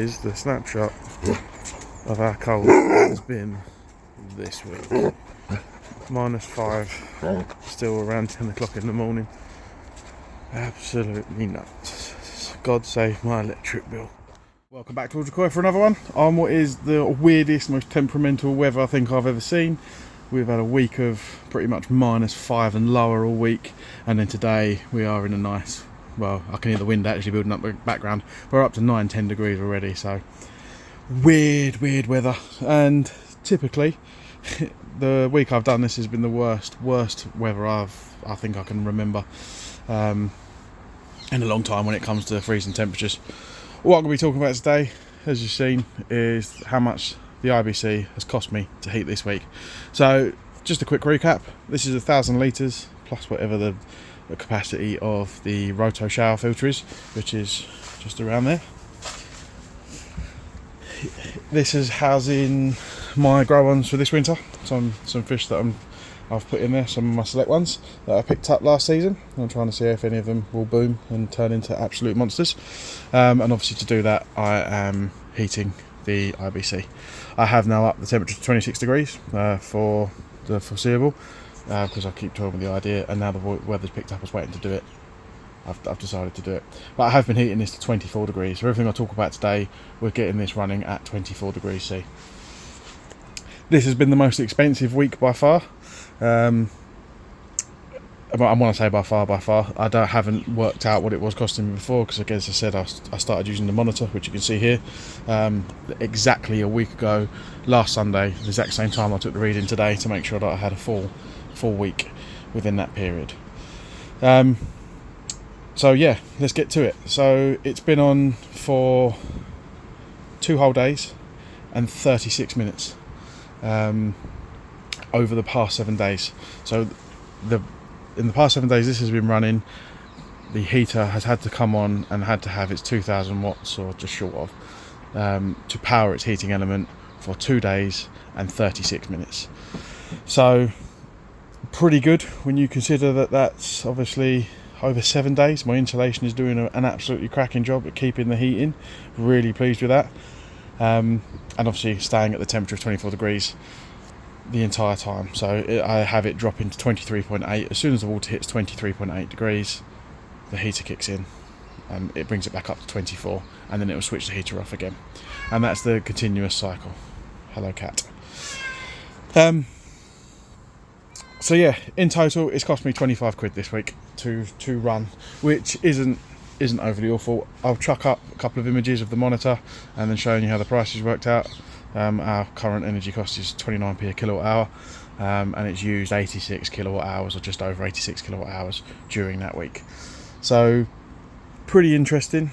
is the snapshot of how cold it has been this week. -5, still around 10 o'clock in the morning. Absolutely nuts. God save my electric bill. Welcome back to IBC Koi for another one on what is the weirdest, most temperamental weather I think I've ever seen. We've had a week of pretty much -5 and lower all week, and then today we are in a nice, well, I can hear the wind actually building up the background. We're up to 9-10 degrees already, so weird weather. And typically the week I've done this has been the worst weather I think I can remember in a long time when it comes to freezing temperatures. What I'm going to be talking about today, as you've seen, is how much the IBC has cost me to heat this week. So just a quick recap. This is 1,000 litres plus whatever the capacity of the roto shower filter is, which is just around there. This is housing my grow ones for this winter. Some fish that I've put in there, some of my select ones that I picked up last season. I'm trying to see if any of them will boom and turn into absolute monsters. And obviously to do that I am heating the IBC. I have now upped the temperature to 26 degrees for the foreseeable, because I keep toying with the idea, and now the weather's picked up. I was waiting to do it. I've decided to do it. But I have been heating this to 24 degrees. So everything I talk about today, we're getting this running at 24 degrees C. This has been the most expensive week by far. I want to say by far. I haven't worked out what it was costing me before, because again, as I said, I started using the monitor, which you can see here, exactly a week ago, last Sunday, the exact same time I took the reading today to make sure that I had a full week within that period. So yeah, let's get to it. So it's been on for 2 whole days and 36 minutes over the past 7 days. So in the past 7 days this has been running, the heater has had to come on and had to have its 2,000 watts or just short of to power its heating element for 2 days and 36 minutes. So pretty good when you consider that that's obviously over 7 days. My insulation is doing an absolutely cracking job at keeping the heat in. Really pleased with that. And obviously staying at the temperature of 24 degrees the entire time. So I have it dropping to 23.8. As soon as the water hits 23.8 degrees, the heater kicks in and it brings it back up to 24, and then it will switch the heater off again. And that's the continuous cycle. Hello, cat. So yeah, in total it's cost me 25 quid this week to run, which isn't overly awful. I'll chuck up a couple of images of the monitor and then showing you how the prices worked out. Our current energy cost is 29p a kilowatt hour, and it's used 86 kilowatt hours, or just over 86 kilowatt hours during that week. So pretty interesting.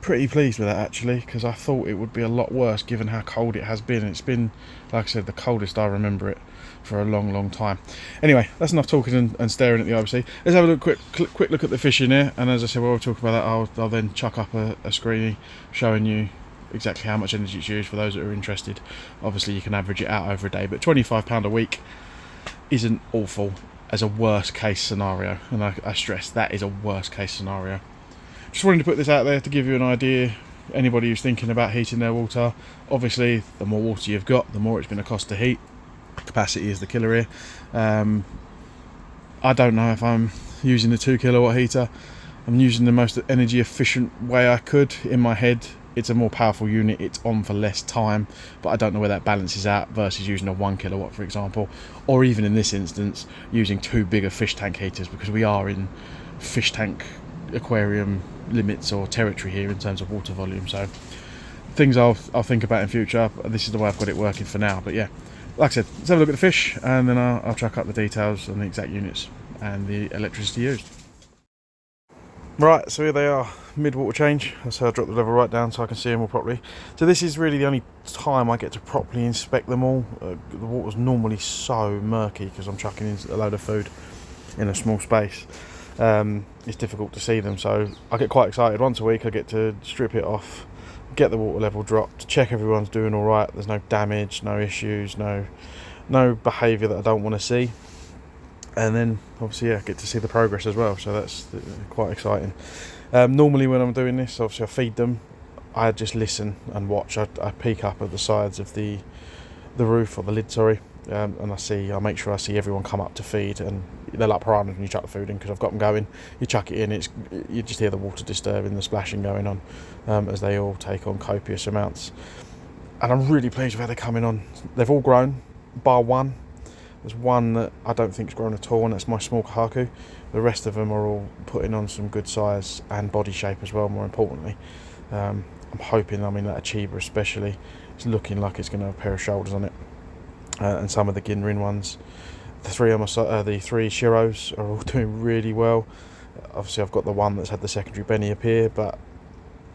Pretty pleased with that actually, because I thought it would be a lot worse given how cold it has been. It's been, like I said, the coldest I remember it for a long time. Anyway, that's enough talking and staring at the IBC. Let's have a quick look at the fish in here, and as I said, while we're talking about that, I'll then chuck up a screeny showing you exactly how much energy it's used for those that are interested. Obviously you can average it out over a day, but £25 a week isn't awful as a worst case scenario, and I stress that is a worst case scenario. Just wanted to put this out there to give you an idea. Anybody who's thinking about heating their water, obviously the more water you've got, the more it's going to cost to heat. Capacity is the killer here. I don't know if I'm using the 2 kilowatt heater. I'm using the most energy efficient way I could. In my head, it's a more powerful unit, it's on for less time, but I don't know where that balances out versus using a 1 kilowatt, for example, or even in this instance using 2 bigger fish tank heaters, because we are in fish tank aquarium limits or territory here in terms of water volume. So things I'll think about in future. This is the way I've got it working for now. But yeah, like I said, let's have a look at the fish, and then I'll chuck up the details on the exact units and the electricity used. Right, so here they are, mid-water change. So I'll drop the level right down so I can see them all properly. So this is really the only time I get to properly inspect them all. The water's normally so murky because I'm chucking in a load of food in a small space. It's difficult to see them, so I get quite excited. Once a week I get to strip it off, get the water level dropped, check everyone's doing all right, there's no damage, no issues, no behaviour that I don't want to see, and then obviously yeah, get to see the progress as well, so that's quite exciting. Normally when I'm doing this, obviously I feed them I just listen and watch. I peek up at the sides of the roof, or the lid, sorry, and I make sure I see everyone come up to feed, and they're like piranhas when you chuck the food in, because I've got them going. You chuck it in, you just hear the water disturbing, the splashing going on, as they all take on copious amounts. And I'm really pleased with how they're coming on. They've all grown, bar one. There's one that I don't think's grown at all, and that's my small kahaku. The rest of them are all putting on some good size and body shape as well, more importantly. I'm hoping, that Achieva especially, it's looking like it's going to have a pair of shoulders on it. And some of the Ginrin ones. The three Shiros are all doing really well. Obviously I've got the one that's had the secondary Benny appear, but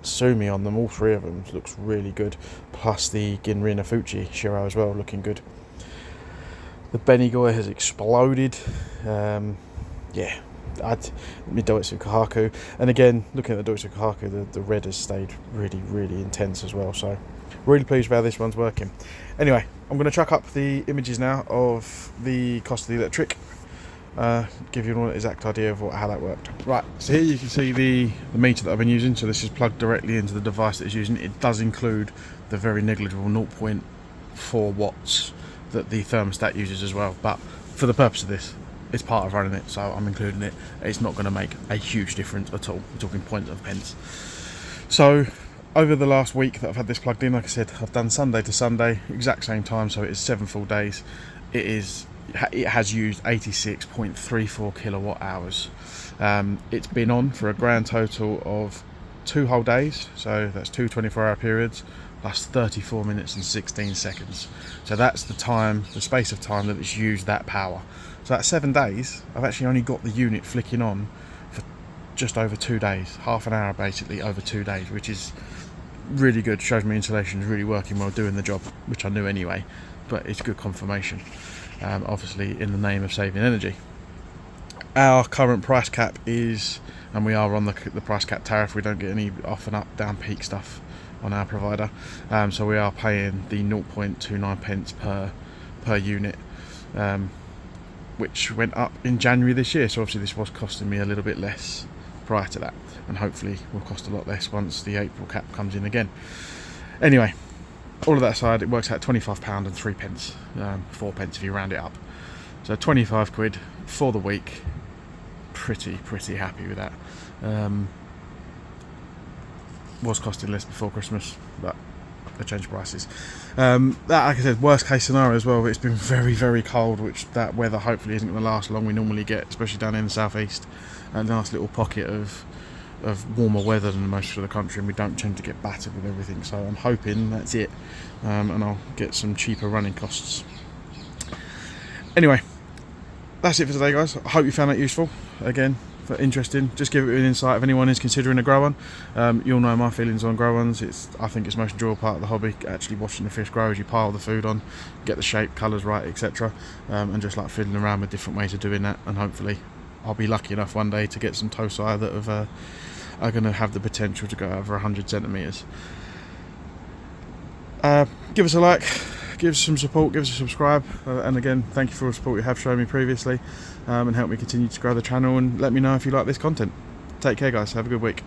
Sumi on them, all three of them, looks really good. Plus the Ginrin Afuchi Shiro as well, looking good. The Benny Koi has exploded. My Doitsu Kahaku, and again, looking at the Doitsu Kahaku, the red has stayed really, really intense as well. So really pleased with how this one's working. Anyway, I'm going to chuck up the images now of the cost of the electric. Give you an exact idea of how that worked. Right, so here you can see the meter that I've been using. So this is plugged directly into the device that it's using. It does include the very negligible 0.4 watts that the thermostat uses as well, but for the purpose of this, it's part of running it, so I'm including it. It's not going to make a huge difference at all. We're talking points of pence. So over the last week that I've had this plugged in, like I said, I've done Sunday to Sunday, exact same time, so it is 7 full days. It has used 86.34 kilowatt hours. It's been on for a grand total of 2 whole days, so that's 2 24-hour periods plus 34 minutes and 16 seconds. So that's the space of time that it's used that power. So that's 7 days. I've actually only got the unit flicking on for just over 2 days, half an hour basically over 2 days, which is really good. Shows me insulation is really working well, doing the job, which I knew anyway, but it's good confirmation, obviously in the name of saving energy. Our current price cap is, and we are on the price cap tariff, we don't get any off and up down peak stuff on our provider, so we are paying the 0.29 pence per unit, which went up in January this year. So obviously this was costing me a little bit less prior to that, and hopefully will cost a lot less once the April cap comes in again. Anyway, all of that aside, it works out £25 and 3 pence, 4 pence if you round it up. So 25 quid for the week. Pretty happy with that. Was costing less before Christmas, but they changed prices. That, like I said, worst case scenario as well, it's been very, very cold, which that weather hopefully isn't going to last long. We normally get, especially down in the southeast, a nice little pocket of warmer weather than most of the country, and we don't tend to get battered with everything. So I'm hoping that's it, and I'll get some cheaper running costs. Anyway, that's it for today, guys. I hope you found that useful. Again, interesting, just give it an insight if anyone is considering a grow one. You'll know my feelings on grow ones. I think it's the most enjoyable part of the hobby, actually watching the fish grow as you pile the food on, get the shape, colours right, etc. And just like fiddling around with different ways of doing that, and hopefully I'll be lucky enough one day to get some tosai that are going to have the potential to go over 100 centimetres. Give us a like, give us some support, give us a subscribe, and again, thank you for all the support you have shown me previously, and help me continue to grow the channel, and let me know if you like this content. Take care, guys. Have a good week.